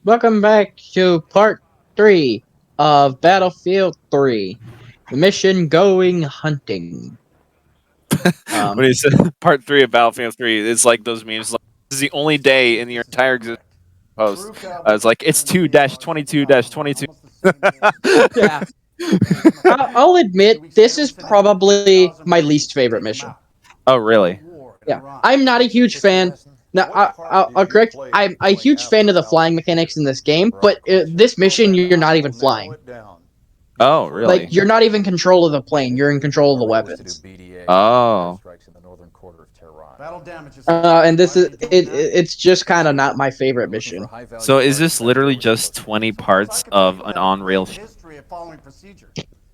Welcome back to part 3 of Battlefield 3. The mission Going Hunting. When he said part 3 of Battlefield 3, it's like those memes. Like, this is the only day in the entire existence post. It's like it's 2-22-22. Yeah. I'll admit, this is probably my least favorite mission. Oh, really? Yeah. I'm not a huge fan. Now, I'll correct. I'm a huge fan of the flying mechanics in this game, but this mission, you're not even flying. Oh, really? Like, you're not even in control of the plane. You're in control of the weapons. Oh. And this is it's just kind of not my favorite mission. So is this literally just 20 parts of an on-rail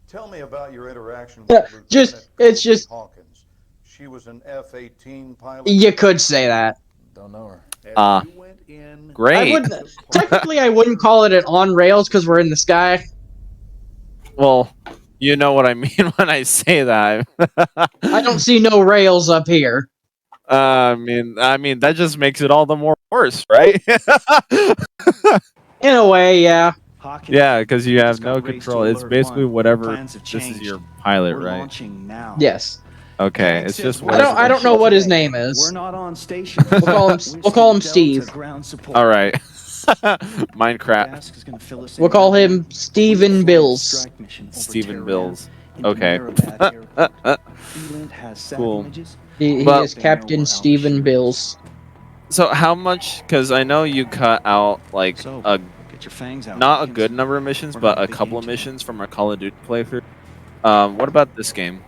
Tell me about your interaction Yeah, with it's just Hawkins. She was an F-18 pilot. you could say that. Don't know her. Great. Technically, I wouldn't call it an on rails because we're in the sky. Well, you know what I mean when I say that. I don't see no rails up here. I mean that just makes it all the more worse, right? In a way, yeah. Yeah, because you have no control. It's basically whatever. This is your pilot, right? Yes. Okay, it's just. I don't know what his name is. We're not on station. We'll call him Steve. All right. Minecraft. We'll call him Steven Bills. Steven Bills. Okay. Cool. He is Captain Steven Bills. So how much? Because I know you cut out like not a good number of missions, but a couple of missions from our Call of Duty playthrough. What about this game?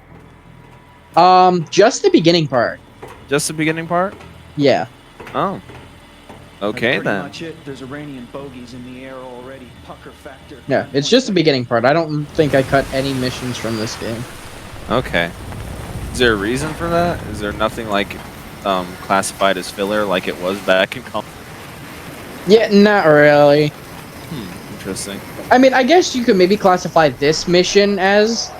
Just the beginning part. Just the beginning part? Yeah. Oh. Okay then. Much it. There's Iranian bogeys in the air already. Pucker factor. Yeah, it's just the beginning part. I don't think I cut any missions from this game. Okay. Is there a reason for that? Is there nothing like classified as filler like it was back in Yeah, not really. Interesting. I mean, I guess you could maybe classify this mission as,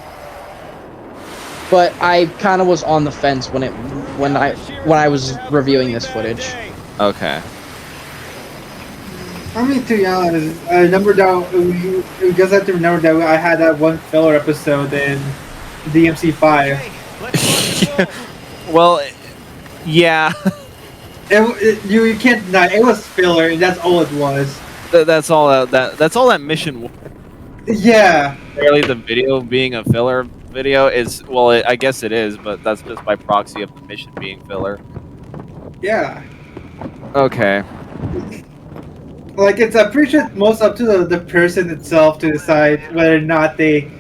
but I kind of was on the fence when I was reviewing this footage. Okay. I mean, to be honest, I remember that we just have to remember that I had that one filler episode in DMC5. Well, yeah. You can't deny it was filler, and that's all it was. That's all that's all that mission was. Yeah. Really, the video being a filler video is, well, I guess it is, but that's just by proxy of the mission being filler. Yeah. Okay. Like, it's I'm pretty sure most up to the person itself to decide whether or not they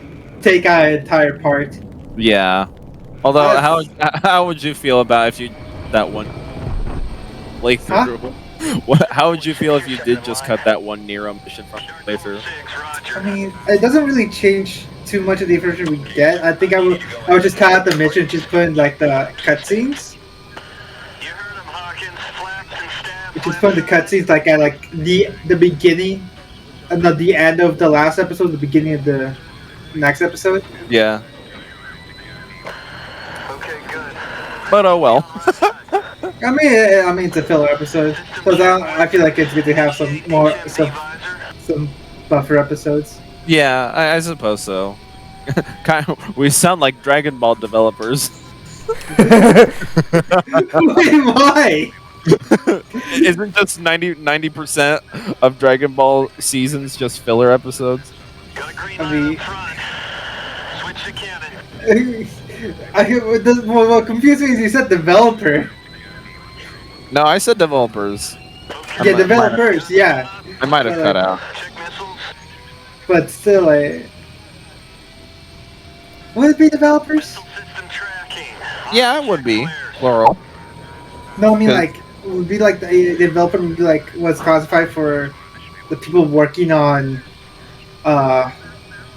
take out an entire part. Yeah. Although, how would you feel about if you that one playthrough? Huh? How would you feel if you did just cut that one Nero mission from the playthrough? I mean, it doesn't really change too much of the information we get. I think I would just cut out the mission, just put in like the cutscenes. Just put in the cutscenes like at like the beginning, and not the end of the last episode, the beginning of the next episode. Yeah. But oh well. I mean, it's a filler episode, so I feel like it's good to have some buffer episodes. Yeah, I suppose so. Kind of, we sound like Dragon Ball developers. Wait, why? Isn't just 90% of Dragon Ball seasons just filler episodes? I mean, what confused me is you said developer. No, I said developers. Yeah, developers. Yeah. I might have cut out. But still, would it be developers? Yeah, it would be plural. No, I mean like it would be like the developer would be like what's classified for the people working on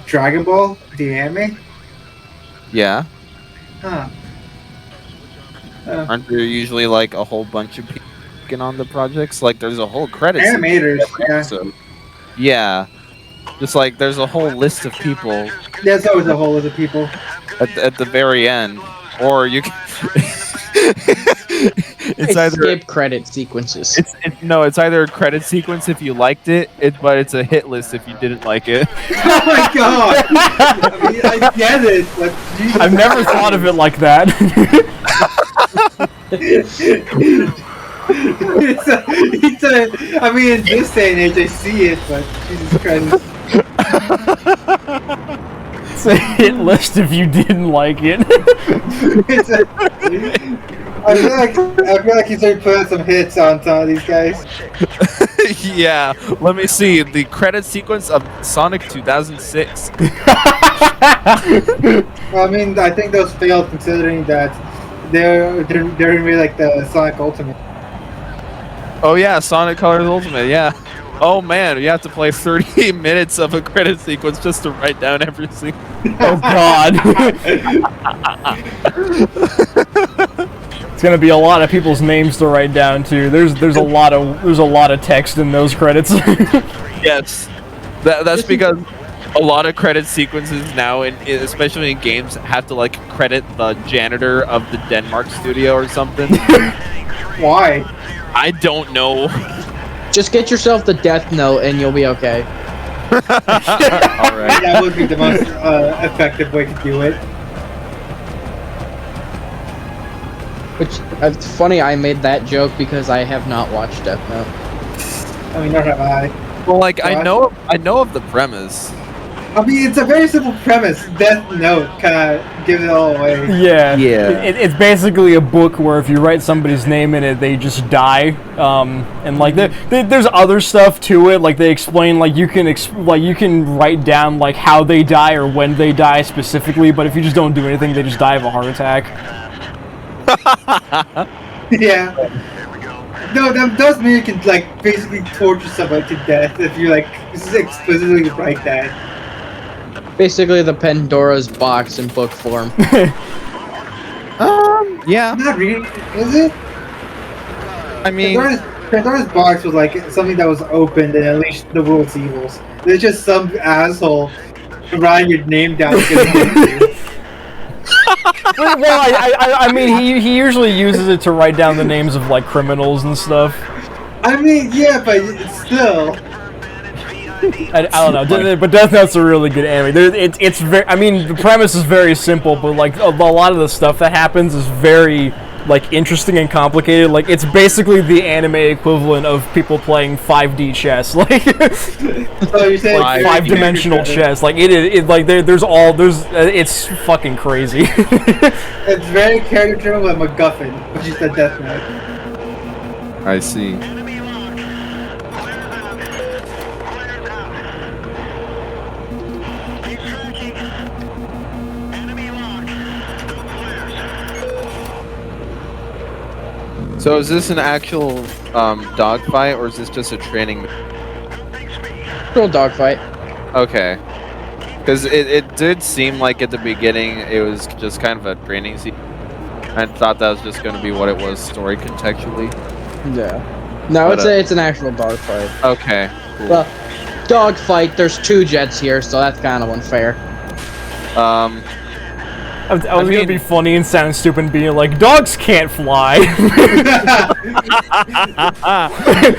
Dragon Ball, the anime. Yeah. Huh. Aren't there usually like a whole bunch of people working on the projects? Like there's a whole credits. Animators, yeah. So, yeah. Just like there's a whole list of people. There's always a whole list of people. At the very end. Or you can It's I either skip credit sequences. no, it's either a credit sequence if you liked it, but it's a hit list if you didn't like it. Oh my god! I mean, I get it, but Jesus I've never thought of it like that. I mean, in this day and age, I see it, but Jesus Christ. It's a hit list if you didn't like it. I feel like he's already putting some hits on some of these guys. Yeah, let me see the credit sequence of Sonic 2006. Well, I mean, I think those failed considering that they're really like the Sonic Ultimate. Oh yeah, Sonic Colors Ultimate. Yeah. Oh man, you have to play 30 minutes of a credit sequence just to write down every single. Oh god. It's gonna be a lot of people's names to write down too. There's a lot of text in those credits. Yes, that's because a lot of credit sequences now, especially in games, have to like credit the janitor of the Denmark studio or something. Why? I don't know. Just get yourself the Death Note and you'll be okay. All right. That would be the most effective way to do it. Which, it's funny I made that joke because I have not watched Death Note. I mean, nor have I. Well, like I What? know of the premise. I mean, it's a very simple premise. Death Note kind of gives it all away. Yeah. Yeah. It's basically a book where if you write somebody's name in it, they just die. And like there's other stuff to it. Like they explain like you can write down like how they die or when they die specifically. But if you just don't do anything, they just die of a heart attack. Yeah. No, that does mean you can like basically torture somebody to death if you like explicitly write that. Basically the Pandora's box in book form. Yeah. Not really, is it? I mean, Pandora's box was like something that was opened and unleashed the world's evils. There's just some asshole writing your name down. Well, I mean, he usually uses it to write down the names of like criminals and stuff. I mean, yeah, but still. I don't know, but Death Note's a really good anime. It's very. I mean, the premise is very simple, but like a lot of the stuff that happens is very like interesting and complicated. Like it's basically the anime equivalent of people playing 5D chess, like So you're saying like 5-dimensional chess. Like it's fucking crazy. It's very character-driven like MacGuffin, which is the Death Note. I see. So is this an actual dogfight, or is this just a training? Real dogfight. Okay. Because it did seem like at the beginning it was just kind of a training scene. I thought that was just going to be what it was story contextually. Yeah. No, But, it's an actual dogfight. Okay. Cool. Well, dogfight. There's 2 jets here, so that's kind of unfair. I was gonna be funny and sound stupid and being like, dogs can't fly.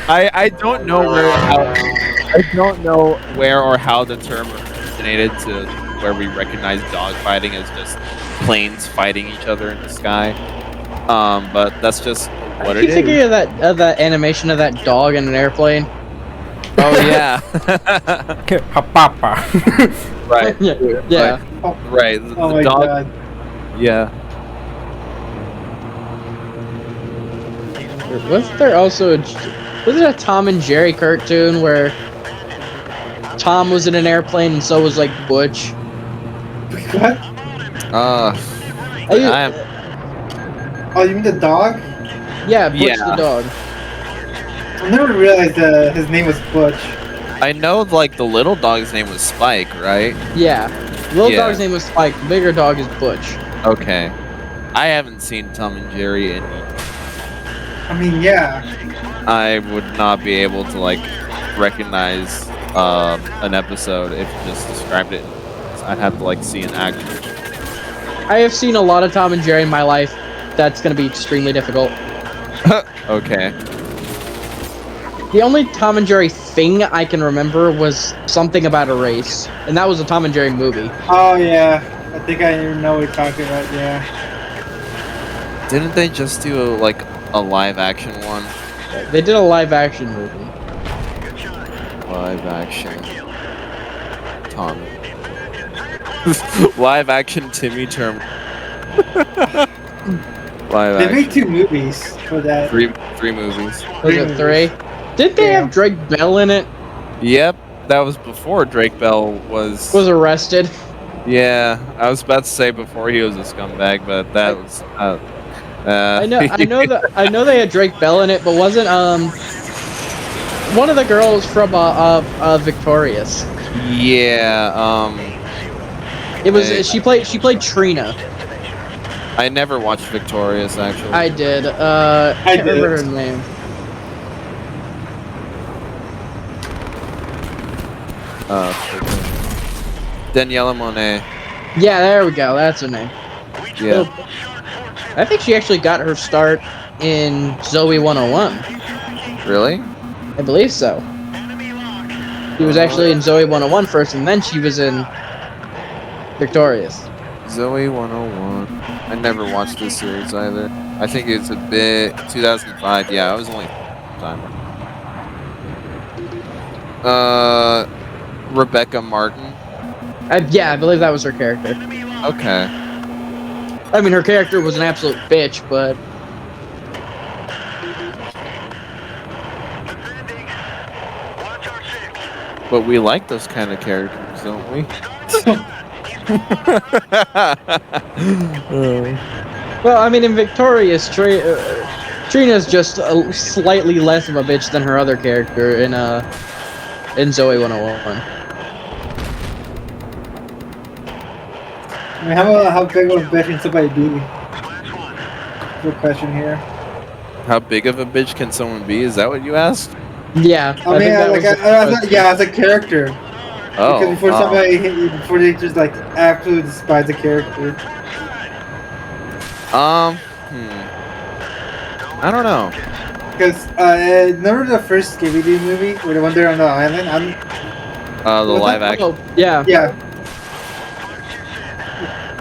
I don't know where or how the term originated to where we recognize dog fighting as just planes fighting each other in the sky. But that's just what it keep is. thinking of that animation of that dog in an airplane. Oh yeah. Right. Yeah. Right. Oh The my dog. god. Yeah. Wasn't there also was it a Tom and Jerry cartoon where Tom was in an airplane and so was like Butch? What? I am. Oh, you mean the dog? Yeah, Butch Yeah. the dog. I never realized his name was Butch. I know, like the little dog's name was Spike, right? Yeah. Little Yeah. dog's name was Spike. The bigger dog is Butch. Okay. I haven't seen Tom and Jerry in. I mean, yeah. I would not be able to like recognize an episode if you just described it. I'd have to like see an action. I have seen a lot of Tom and Jerry in my life. That's gonna be extremely difficult. Okay. The only Tom and Jerry thing I can remember was something about a race, and that was a Tom and Jerry movie. Oh yeah, I think I even know what you're talking about. Yeah. Didn't they just do like a live action one? They did a live action movie. Live action. Tom. Live action Timmy Term. Live They action. made 2 movies for that. Three movies. Was it 3? Did they have Drake Bell in it? Yep, that was before Drake Bell was. Was arrested. Yeah, I was about to say before he was a scumbag, but that was. I know they had Drake Bell in it, but wasn't one of the girls from Victorious? Yeah. It was she played Trina. I never watched Victorious actually. I did. I can't did. remember her name. Daniela Monet. Yeah, there we go. That's her name. Yeah. I think she actually got her start in Zoe 101. Really? I believe so. She was actually in Zoe 101 first, and then she was in Victorious. Zoe 101. I never watched this series either. I think it's a bit 2005. Yeah, I was only time. Rebecca Martin. Yeah, I believe that was her character. Okay. I mean, her character was an absolute bitch, but But we like those kind of characters, don't we? well, I mean, in Victorious, Trina's just slightly less of a bitch than her other character in Zoe 101. I mean, how big of a bitch can somebody be? Good question here. How big of a bitch can someone be? Is that what you asked? Yeah, I mean, as a character. Oh. Because before they just like absolutely despise the character. I don't know. Because remember the first Scooby-Doo movie where they went there on the island? The live action. Oh, yeah. Yeah.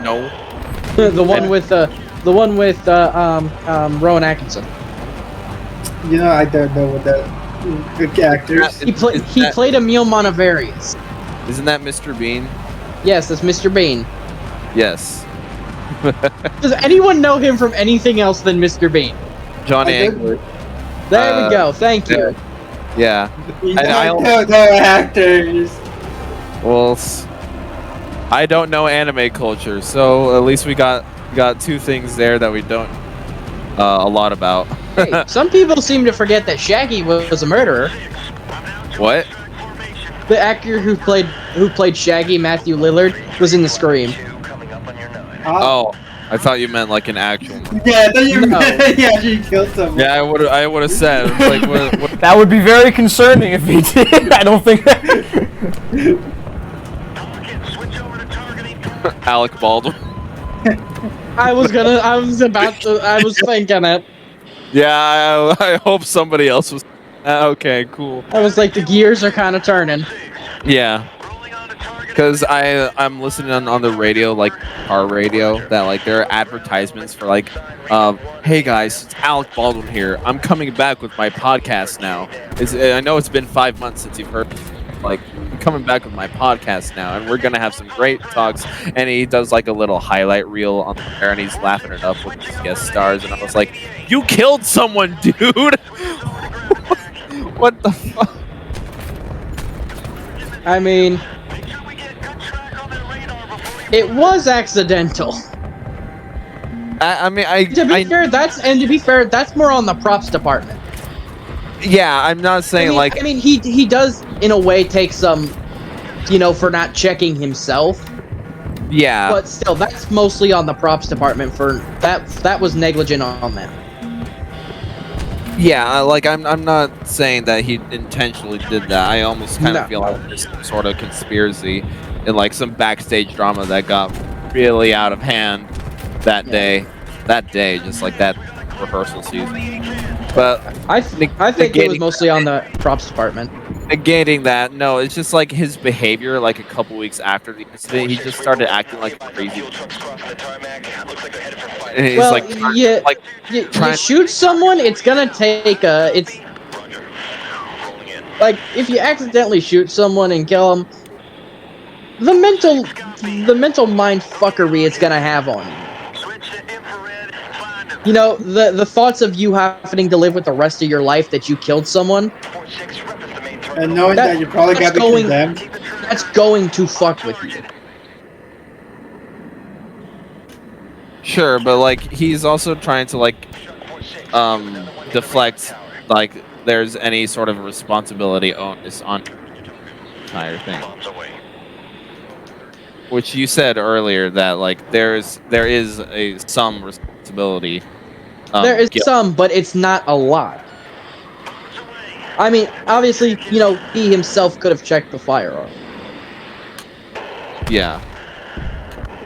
No. the one with Rowan Atkinson. You know, I don't know what that good actors. He played Emil Montevarius. Isn't that Mr. Bean? Yes, that's Mr. Bean. Yes. Does anyone know him from anything else than Mr. Bean? John I did. Angler. There we go. Thank you. Yeah. You And I don't know actors. Well, I don't know anime culture, so at least we got 2 things there that we don't a lot about. Hey, some people seem to forget that Shaggy was a murderer. What? The actor who played Shaggy, Matthew Lillard, was in the Scream. Oh, I thought you meant like an actual. Yeah, I thought you No. yeah, she killed someone. Yeah, I would have said like what? That would be very concerning if he did. I don't think that. Alec Baldwin. I was thinking it. Yeah, I hope somebody else was. Okay, cool. I was like, the gears are kind of turning. Yeah. Because I'm listening on the radio, like car radio, that like there are advertisements for like, hey guys, it's Alec Baldwin here. I'm coming back with my podcast now. I know it's been 5 months since you've heard, like, I'm coming back with my podcast now, and we're gonna have some great talks. And he does like a little highlight reel on there, and he's laughing it up with his guest stars. And I was like, you killed someone, dude. What the fuck? I mean, it was accidental. I mean, To be fair, that's more on the props department. Yeah, I'm not saying I mean, he does in a way take some, for not checking himself. Yeah. But still, that's mostly on the props department for that was negligent on them. Yeah, like I'm not saying that he intentionally did that. I almost kind of feel like there's some sort of conspiracy and like some backstage drama that got really out of hand that day, just like that rehearsal season. But I think it was mostly on the props department. negating that, no, it's just like his behavior. Like a couple weeks after the incident, he just started acting like a crazy. And he's Well, like, you trying. shoot someone, it's gonna take it's like if you accidentally shoot someone and kill them, the mental mind fuckery it's gonna have on you. You know, the thoughts of you having to live with the rest of your life that you killed someone, And knowing that you probably got to be condemned. that's going to fuck with you. Sure, but like he's also trying to like deflect like there's any sort of responsibility onus on the entire thing. Which you said earlier that like there is some responsibility. There is some, but it's not a lot. I mean, obviously, you know, he himself could have checked the firearm. Yeah.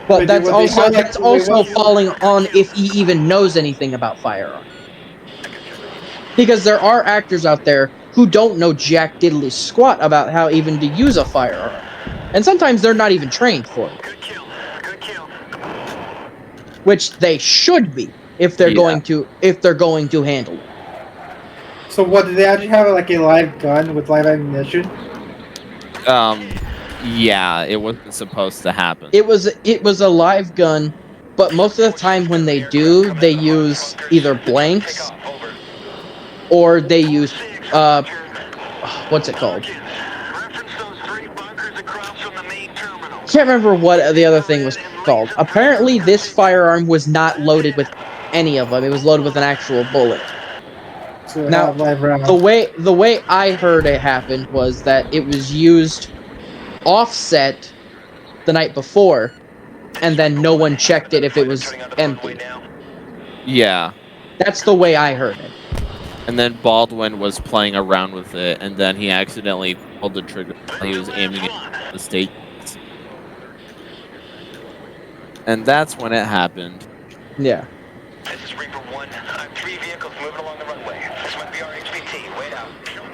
But that's also falling on if he even knows anything about firearm. Because there are actors out there who don't know jack diddly squat about how even to use a firearm. And sometimes they're not even trained for it. Which they should be if they're going to handle it. So what, did they actually have like a live gun with live ammunition? Yeah, it wasn't supposed to happen. It was a live gun, but most of the time when they do, they use either blanks or they use what's it called? Can't remember what the other thing was called. Apparently, this firearm was not loaded with any of them. It was loaded with an actual bullet. So Now, the way I heard it happened was that it was used offset the night before, and then no one checked it if it was empty. Yeah. That's the way I heard it. And then Baldwin was playing around with it, and then he accidentally pulled the trigger while he was aiming at the stage. And that's when it happened. Yeah. This is Reaper 1. 3 vehicles moving along the runway. This might be our HVT. Wait out.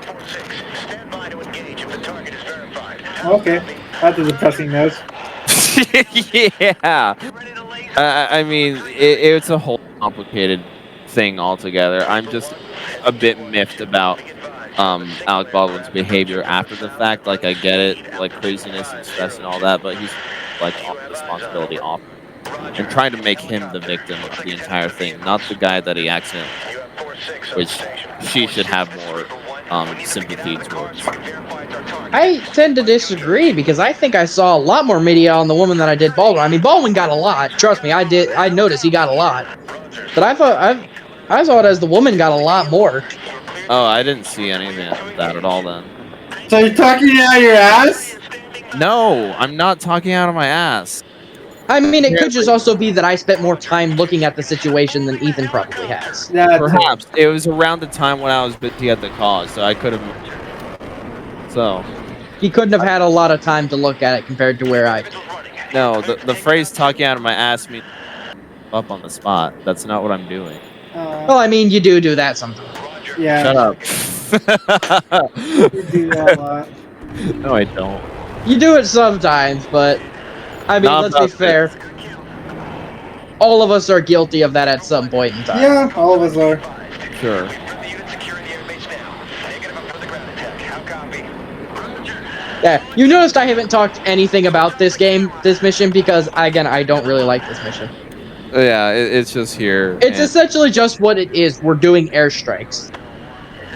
46. Stand by to engage if the target is verified. Okay. That's a depressing note. Yeah. I mean, it's a whole complicated thing altogether. I'm just a bit miffed about Alec Baldwin's behavior after the fact. Like, I get it, like craziness and stress and all that, but he's like off responsibility off and trying to make him the victim of the entire thing, not the guy that he accidentally, which she should have more sympathy towards. I tend to disagree because I think I saw a lot more media on the woman than I did Baldwin. I mean, Baldwin got a lot. Trust me, I did. I noticed he got a lot, but I saw it as the woman got a lot more. Oh, I didn't see anything of that at all then. So you're talking out of your ass? No, I'm not talking out of my ass. I mean, it could just also be that I spent more time looking at the situation than Ethan probably has. Yeah, perhaps. It was around the time when I was busy at the cause, so I could have. So. He couldn't have had a lot of time to look at it compared to where I did. No, the phrase talking out of my ass means up on the spot. That's not what I'm doing. Well, I mean, you do that sometimes. Yeah. Shut up. You do that a lot. No, I don't. You do it sometimes, but I mean, Not let's be fair. All of us are guilty of that at some point in time. Yeah, all of us are. Sure. Yeah, you noticed I haven't talked anything about this mission, because, again, I don't really like this mission. Yeah, it's just here. It's essentially just what it is. We're doing airstrikes.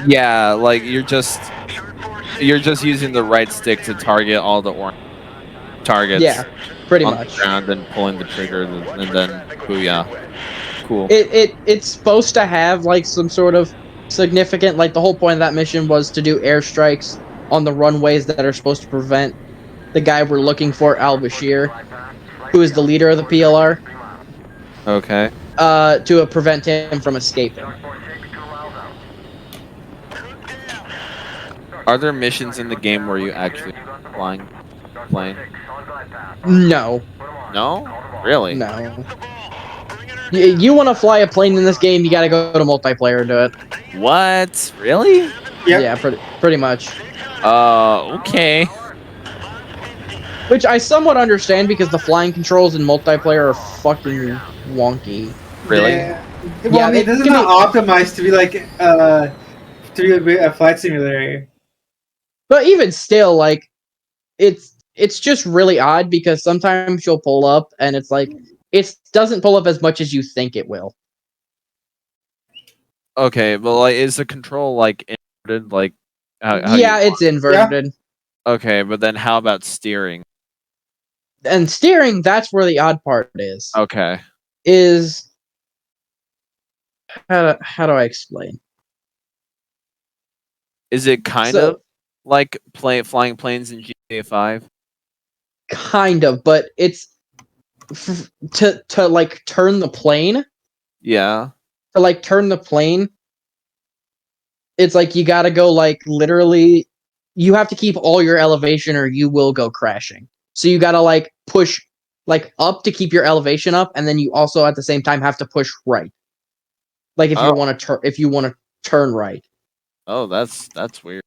Yeah, like you're just using the right stick to target all the orange targets. Yeah, pretty on much. The ground and pulling the trigger, and then booyah. Cool. It's supposed to have like some sort of significant, like the whole point of that mission was to do airstrikes on the runways that are supposed to prevent the guy we're looking for, Al-Bashir, who is the leader of the PLR. Okay. To prevent him from escaping. Are there missions in the game where you actually flying plane? No. No? Really? No. You want to fly a plane in this game, you gotta go to multiplayer and do it. What? Really? Yep. Yeah, pretty much. Okay. Which I somewhat understand because the flying controls in multiplayer are fucking wonky. Really? Yeah. Well, Yeah, I mean, this is can not optimized to be like to be a flight simulator. But even still, like, it's just really odd because sometimes you'll pull up and it's like it doesn't pull up as much as you think it will. Okay, but like, is the control like inverted? Like, how Yeah, you it's inverted. Okay, but then how about steering? And steering, that's where the odd part is. Okay. Is how do I explain? Is it kind So- of like flying planes in GTA 5? Kind of, but it's to like turn the plane. Yeah. To like turn the plane, it's like you gotta go like literally. You have to keep all your elevation, or you will go crashing. So you gotta like push like up to keep your elevation up, and then you also at the same time have to push right. Like if you want to turn right. Oh, that's weird.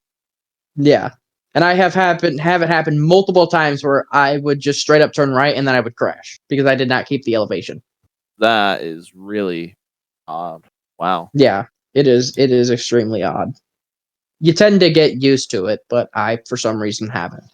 Yeah. And I have it happen multiple times where I would just straight up turn right and then I would crash because I did not keep the elevation. That is really odd. Wow. Yeah, it is. It is extremely odd. You tend to get used to it, but I, for some reason, haven't.